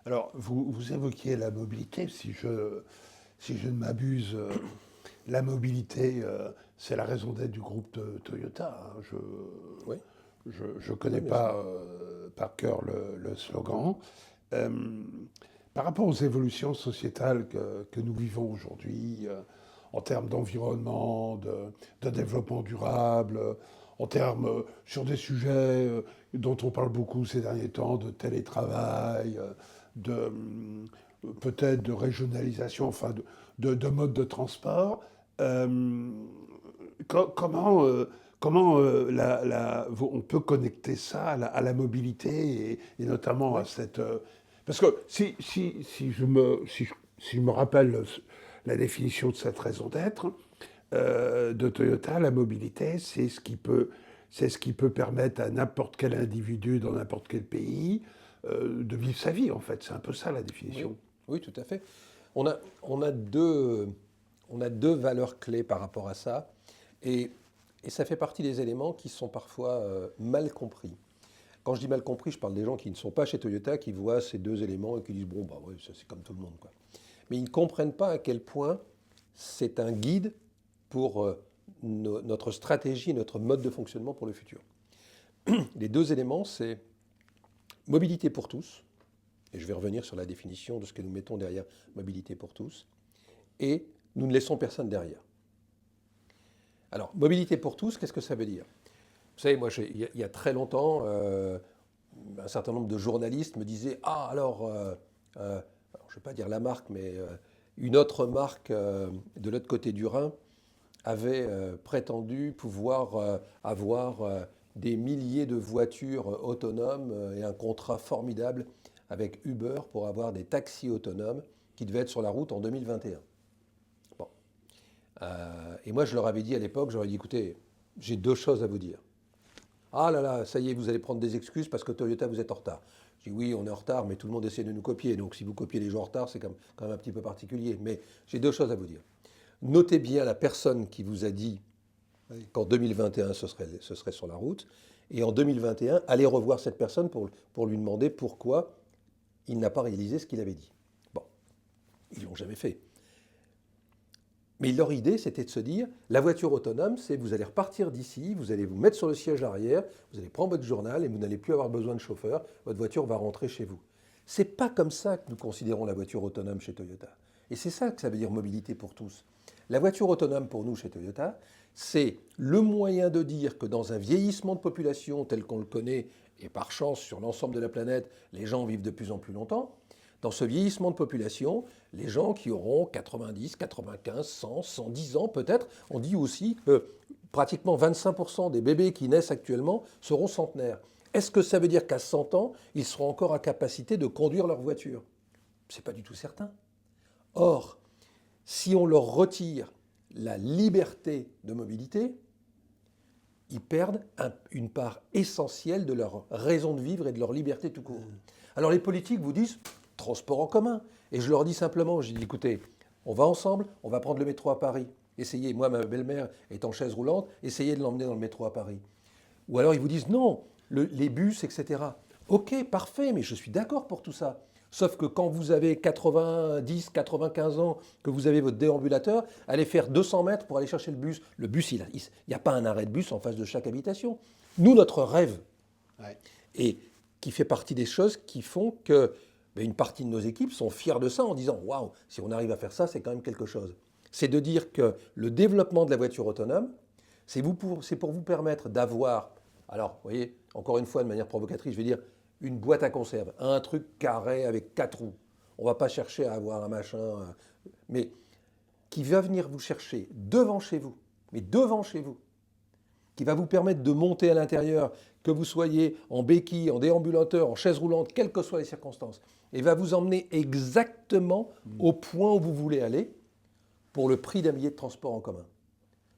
Alors, vous évoquiez la mobilité, si je ne m'abuse, la mobilité, c'est la raison d'être du groupe Toyota, hein. Oui, Je connais oui, bien sûr. pas par cœur le slogan. Euh, Par rapport aux évolutions sociétales que nous vivons aujourd'hui, en termes d'environnement, de développement durable, en termes sur des sujets dont on parle beaucoup ces derniers temps, de télétravail, peut-être de régionalisation, enfin de mode de transport. euh, comment on peut connecter ça à la mobilité et notamment à Oui. cette... parce que si je me rappelle la définition de cette raison d'être de Toyota, la mobilité, c'est ce qui peut permettre à n'importe quel individu dans n'importe quel pays de vivre sa vie, en fait. C'est un peu ça la Oui, définition. oui, tout à fait. On a deux valeurs clés par rapport à ça, et, et ça fait partie des éléments qui sont parfois mal compris. Quand je dis mal compris, je parle des gens qui ne sont pas chez Toyota, qui voient ces deux éléments et qui disent bon, bah ouais, ça c'est comme tout le monde, quoi. Mais ils ne comprennent pas à quel point c'est un guide pour notre stratégie et notre mode de fonctionnement pour le futur. Les deux éléments, c'est mobilité pour tous, et je vais revenir sur la définition de ce que nous mettons derrière mobilité pour tous, et nous ne laissons personne derrière. Alors, mobilité pour tous, qu'est-ce que ça veut dire? Vous savez, moi, il y a très longtemps, un certain nombre de journalistes me disaient ah, alors, je ne vais pas dire la marque, mais une autre marque de l'autre côté du Rhin avait prétendu pouvoir avoir des milliers de voitures autonomes et un contrat formidable avec Uber pour avoir des taxis autonomes qui devaient être sur la route en 2021. Bon. Et moi, je leur avais dit à l'époque, j'aurais dit, écoutez, j'ai deux choses à vous dire. Ah là là, ça y est, vous allez prendre des excuses parce que Toyota, vous êtes en retard. Je dis oui, on est en retard, mais tout le monde essaie de nous copier. Donc si vous copiez les gens en retard, c'est quand même un petit peu particulier. Mais j'ai deux choses à vous dire. Notez bien la personne qui vous a dit Oui. qu'en 2021, ce serait sur la route. Et en 2021, allez revoir cette personne pour lui demander pourquoi il n'a pas réalisé ce qu'il avait dit. Bon, ils ne l'ont jamais fait. Mais leur idée, c'était de se dire, la voiture autonome, c'est vous allez repartir d'ici, vous allez vous mettre sur le siège arrière, vous allez prendre votre journal et vous n'allez plus avoir besoin de chauffeur, votre voiture va rentrer chez vous. C'est pas comme ça que nous considérons la voiture autonome chez Toyota. Et c'est ça que ça veut dire mobilité pour tous. La voiture autonome pour nous chez Toyota, c'est le moyen de dire que dans un vieillissement de population tel qu'on le connaît, et par chance sur l'ensemble de la planète, les gens vivent de plus en plus longtemps, dans ce vieillissement de population, les gens qui auront 90, 95, 100, 110 ans peut-être, on dit aussi que pratiquement 25% des bébés qui naissent actuellement seront centenaires. Est-ce que ça veut dire qu'à 100 ans, ils seront encore à capacité de conduire leur voiture? Ce n'est pas du tout certain. Or, si on leur retire la liberté de mobilité, ils perdent une part essentielle de leur raison de vivre et de leur liberté tout court. Alors les politiques vous disent transport en commun. Et je leur dis simplement, je dis écoutez, on va ensemble, on va prendre le métro à Paris. Essayez, moi ma belle-mère est en chaise roulante, essayez de l'emmener dans le métro à Paris. Ou alors ils vous disent non, les bus, etc. Ok, parfait, mais je suis d'accord pour tout ça. Sauf que quand vous avez 90, 95 ans, que vous avez votre déambulateur, allez faire 200 mètres pour aller chercher le bus. Le bus, il n'y a pas un arrêt de bus en face de chaque habitation. Nous, notre rêve, Ouais. et qui fait partie des choses qui font que une partie de nos équipes sont fiers de ça en disant waouh, si on arrive à faire ça, c'est quand même quelque chose. C'est de dire que le développement de la voiture autonome, c'est pour vous permettre d'avoir, alors vous voyez, encore une fois de manière provocatrice, je vais dire une boîte à conserve, un truc carré avec 4 roues. On ne va pas chercher à avoir un machin, mais qui va venir vous chercher devant chez vous, mais devant chez vous, qui va vous permettre de monter à l'intérieur, que vous soyez en béquille, en déambulateur, en chaise roulante, quelles que soient les circonstances, et va vous emmener exactement au point où vous voulez aller pour le prix d'un billet de transport en commun.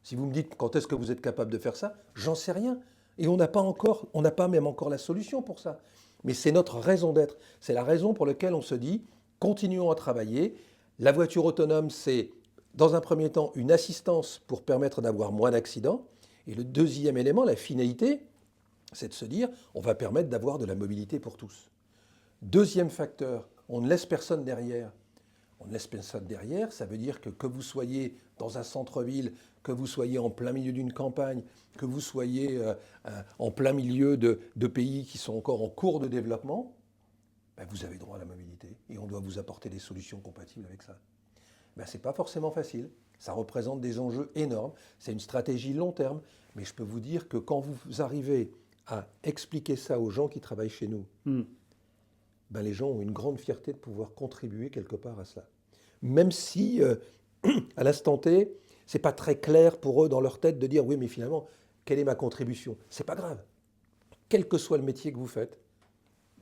Si vous me dites quand est-ce que vous êtes capable de faire ça, j'en sais rien. Et on n'a pas même encore la solution pour ça. Mais c'est notre raison d'être. C'est la raison pour laquelle on se dit, continuons à travailler. La voiture autonome, c'est dans un premier temps une assistance pour permettre d'avoir moins d'accidents. Et le deuxième élément, la finalité, c'est de se dire, on va permettre d'avoir de la mobilité pour tous. Deuxième facteur on ne laisse personne derrière. On ne laisse personne derrière, ça veut dire que vous soyez dans un centre-ville, que vous soyez en plein milieu d'une campagne, que vous soyez en plein milieu de pays qui sont encore en cours de développement, ben vous avez droit à la mobilité et on doit vous apporter des solutions compatibles avec ça. Ben, ce n'est pas forcément facile, ça représente des enjeux énormes, c'est une stratégie long terme, mais je peux vous dire que quand vous arrivez à expliquer ça aux gens qui travaillent chez nous, ben les gens ont une grande fierté de pouvoir contribuer quelque part à cela. Même si, à l'instant T, ce n'est pas très clair pour eux dans leur tête de dire « oui, mais finalement, quelle est ma contribution ?» Ce n'est pas grave. Quel que soit le métier que vous faites,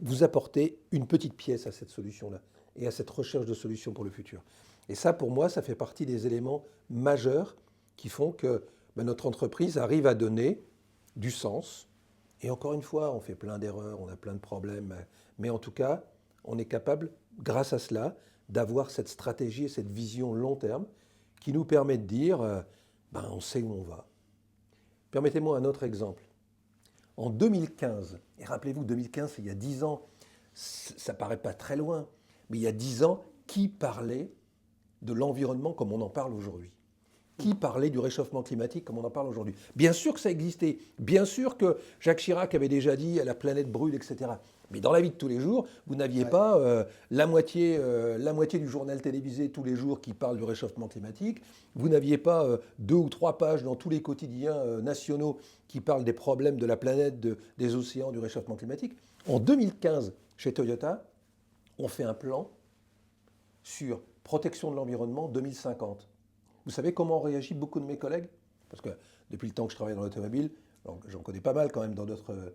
vous apportez une petite pièce à cette solution-là et à cette recherche de solutions pour le futur. Et ça, pour moi, ça fait partie des éléments majeurs qui font que notre entreprise arrive à donner du sens. Et encore une fois, on fait plein d'erreurs, on a plein de problèmes, mais en tout cas, on est capable, grâce à cela, d'avoir cette stratégie et cette vision long terme qui nous permet de dire, on sait où on va. Permettez-moi un autre exemple. En 2015, et rappelez-vous, 2015, c'est il y a 10 ans, ça ne paraît pas très loin, mais il y a 10 ans, qui parlait de l'environnement comme on en parle aujourd'hui ? Qui parlait du réchauffement climatique comme on en parle aujourd'hui ? Bien sûr que ça existait, bien sûr que Jacques Chirac avait déjà dit « la planète brûle », etc. Mais dans la vie de tous les jours, vous n'aviez pas la moitié du journal télévisé tous les jours qui parle du réchauffement climatique. Vous n'aviez pas 2 ou 3 pages dans tous les quotidiens nationaux qui parlent des problèmes de la planète, des océans, du réchauffement climatique. En 2015, chez Toyota, on fait un plan sur protection de l'environnement 2050. Vous savez comment ont réagi beaucoup de mes collègues ? Parce que depuis le temps que je travaille dans l'automobile, j'en connais pas mal quand même dans d'autres...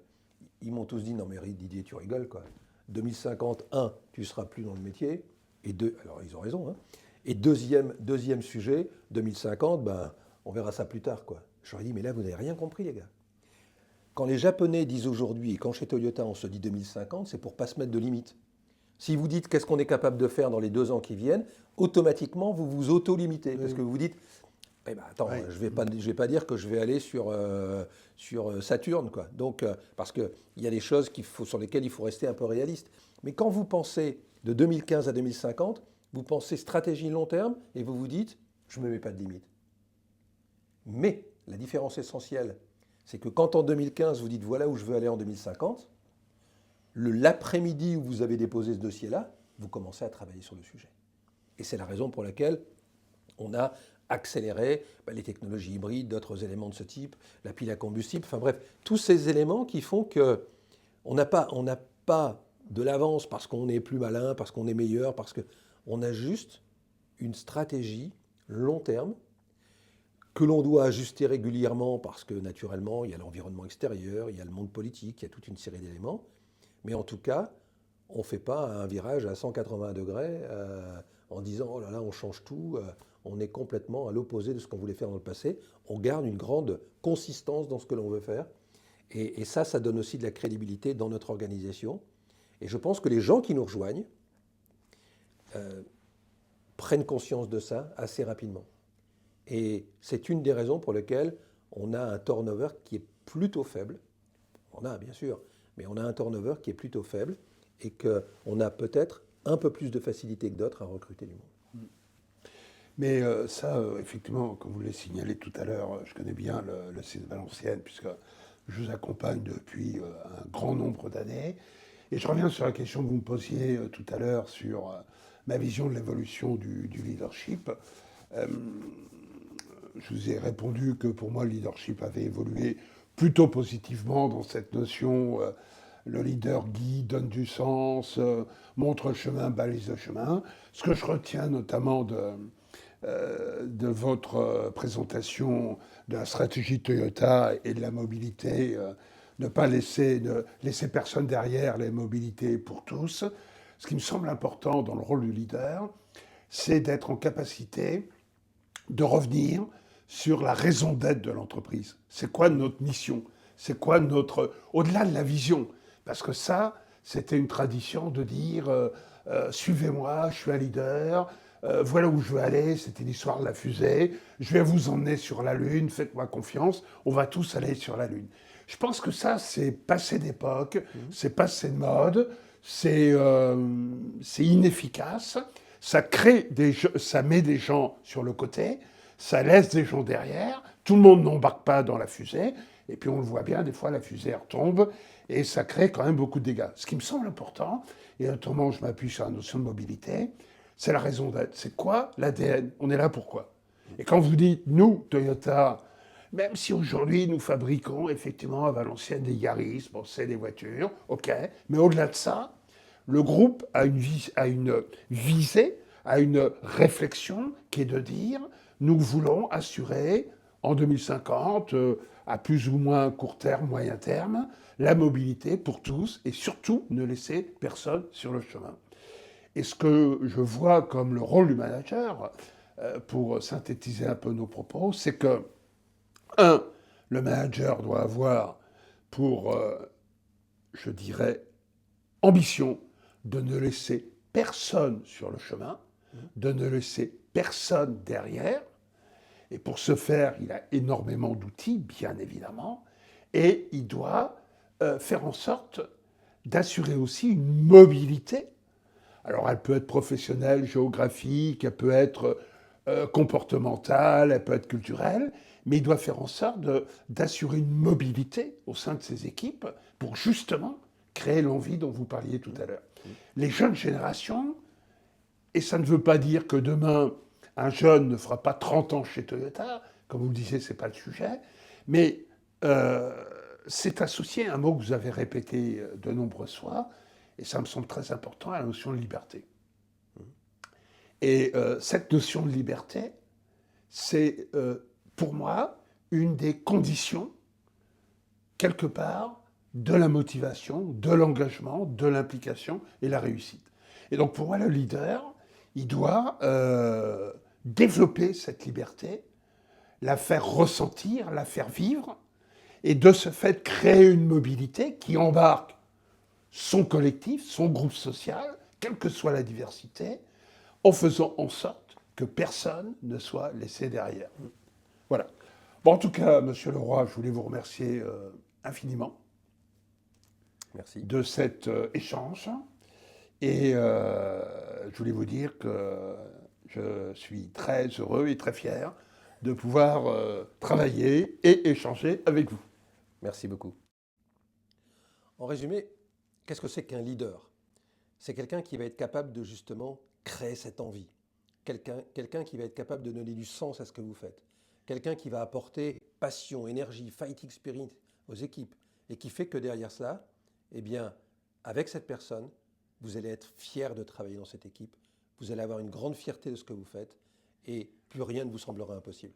Ils m'ont tous dit, non mais Didier, tu rigoles quoi. 2050, tu ne seras plus dans le métier. Et alors ils ont raison. Hein. Et deuxième sujet, 2050, on verra ça plus tard quoi. Je leur ai dit, mais là vous n'avez rien compris les gars. Quand les Japonais disent aujourd'hui, et quand chez Toyota on se dit 2050, c'est pour ne pas se mettre de limite. Si vous dites qu'est-ce qu'on est capable de faire dans les 2 ans qui viennent, automatiquement vous vous auto-limitez. Parce que vous dites, je vais pas dire que je vais aller sur Saturne, quoi. Donc, parce qu'il y a des choses sur lesquelles il faut rester un peu réaliste. Mais quand vous pensez de 2015 à 2050, vous pensez stratégie long terme et vous vous dites, je ne me mets pas de limite. Mais la différence essentielle, c'est que quand en 2015, vous dites voilà où je veux aller en 2050, l'après-midi où vous avez déposé ce dossier-là, vous commencez à travailler sur le sujet. Et c'est la raison pour laquelle on a accéléré les technologies hybrides, d'autres éléments de ce type, la pile à combustible, enfin bref, tous ces éléments qui font qu'on n'a pas de l'avance parce qu'on est plus malin, parce qu'on est meilleur, parce qu'on a juste une stratégie long terme que l'on doit ajuster régulièrement parce que naturellement, il y a l'environnement extérieur, il y a le monde politique, il y a toute une série d'éléments. Mais en tout cas, on ne fait pas un virage à 180 degrés en disant « oh là là, on change tout ». On est complètement à l'opposé de ce qu'on voulait faire dans le passé. On garde une grande consistance dans ce que l'on veut faire. Et ça donne aussi de la crédibilité dans notre organisation. Et je pense que les gens qui nous rejoignent prennent conscience de ça assez rapidement. Et c'est une des raisons pour lesquelles on a un turnover qui est plutôt faible. On a, bien sûr, mais on a un turnover qui est plutôt faible et qu'on a peut-être un peu plus de facilité que d'autres à recruter du monde. Mais effectivement, comme vous l'avez signalé tout à l'heure, je connais bien le site Valenciennes, puisque je vous accompagne depuis un grand nombre d'années. Et je reviens sur la question que vous me posiez tout à l'heure sur ma vision de l'évolution du leadership. Je vous ai répondu que pour moi, le leadership avait évolué plutôt positivement dans cette notion le leader guide, donne du sens, montre le chemin, balise le chemin. Ce que je retiens notamment de votre présentation de la stratégie Toyota et de la mobilité, ne pas laisser personne derrière, les mobilités pour tous. Ce qui me semble important dans le rôle du leader, c'est d'être en capacité de revenir sur la raison d'être de l'entreprise. C'est quoi notre mission ? C'est quoi au-delà de la vision ? Parce que ça, c'était une tradition de dire suivez-moi, je suis un leader, voilà où je veux aller, c'était l'histoire de la fusée, je vais vous emmener sur la Lune, faites-moi confiance, on va tous aller sur la Lune. Je pense que ça, c'est passé d'époque, c'est passé de mode, c'est inefficace, ça met des gens sur le côté, ça laisse des gens derrière, tout le monde n'embarque pas dans la fusée, et puis on le voit bien, des fois la fusée retombe, et ça crée quand même beaucoup de dégâts. Ce qui me semble important, et notamment je m'appuie sur la notion de mobilité, c'est la raison d'être. C'est quoi l'ADN? On est là pourquoi? Et quand vous dites, nous, Toyota, même si aujourd'hui nous fabriquons effectivement à Valenciennes des Yaris, bon, c'est des voitures, ok, mais au-delà de ça, le groupe a une visée, a une réflexion qui est de dire, nous voulons assurer en 2050, à plus ou moins court terme, moyen terme, la mobilité pour tous et surtout ne laisser personne sur le chemin. Et ce que je vois comme le rôle du manager, pour synthétiser un peu nos propos, c'est que, un, le manager doit avoir pour, je dirais, ambition de ne laisser personne sur le chemin, de ne laisser personne derrière. Et pour ce faire, il a énormément d'outils, bien évidemment, et il doit faire en sorte d'assurer aussi une mobilité. Alors elle peut être professionnelle, géographique, elle peut être comportementale, elle peut être culturelle, mais il doit faire en sorte d'assurer une mobilité au sein de ses équipes pour justement créer l'envie dont vous parliez tout à l'heure. Les jeunes générations, et ça ne veut pas dire que demain, un jeune ne fera pas 30 ans chez Toyota, comme vous le disiez, ce n'est pas le sujet, mais c'est associé à un mot que vous avez répété de nombreuses fois, et ça me semble très important, à la notion de liberté. Et cette notion de liberté, c'est pour moi une des conditions, quelque part, de la motivation, de l'engagement, de l'implication et la réussite. Et donc pour moi, le leader, il doit développer cette liberté, la faire ressentir, la faire vivre, et de ce fait créer une mobilité qui embarque son collectif, son groupe social, quelle que soit la diversité, en faisant en sorte que personne ne soit laissé derrière. Voilà. Bon, en tout cas, Monsieur Leroy, je voulais vous remercier infiniment. Merci. De cet échange. Et je voulais vous dire que je suis très heureux et très fier de pouvoir travailler et échanger avec vous. Merci beaucoup. En résumé, qu'est-ce que c'est qu'un leader? C'est quelqu'un qui va être capable de justement créer cette envie. Quelqu'un qui va être capable de donner du sens à ce que vous faites. Quelqu'un qui va apporter passion, énergie, fighting spirit aux équipes. Et qui fait que derrière cela, eh bien, avec cette personne, vous allez être fier de travailler dans cette équipe. Vous allez avoir une grande fierté de ce que vous faites. Et plus rien ne vous semblera impossible.